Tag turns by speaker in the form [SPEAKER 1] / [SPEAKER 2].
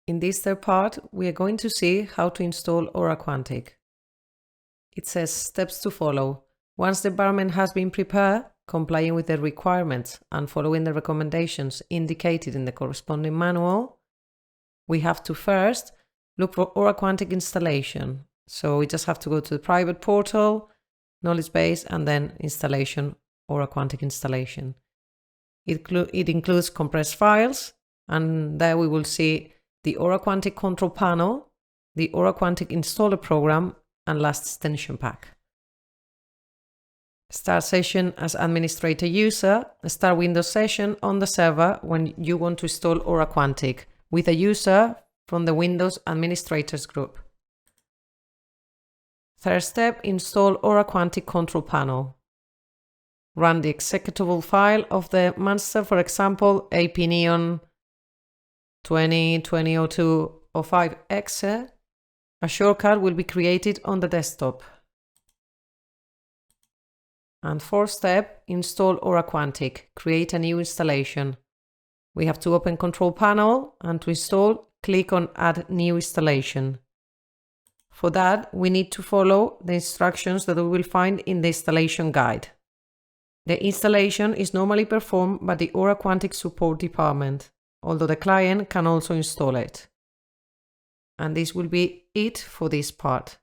[SPEAKER 1] In this third part, we are going to see how to install AuraQuantic. It says steps to follow. Once the environment has been prepared, complying with the requirements and following the recommendations indicated in the corresponding manual, we have to first look for AuraQuantic installation. So we just have to go to the private portal, knowledge base, and then installation, AuraQuantic installation. It includes compressed files, and there we will see the AuraQuantic control panel, the AuraQuantic installer program, and last extension pack. Start session as administrator user. Start Windows session on the server when you want to install AuraQuantic with a user from the Windows administrators group. Third step, install AuraQuantic control panel. Run the executable file of the master, for example, apneon 20.20.02.05.exe. A shortcut will be created on the desktop. And fourth step, install AuraQuantic. Create a new installation. We have to open Control Panel, and to install, click on Add New Installation. For that, we need to follow the instructions that we will find in the installation guide. The installation is normally performed by the AuraQuantic support department, although the client can also install it. And this will be it for this part.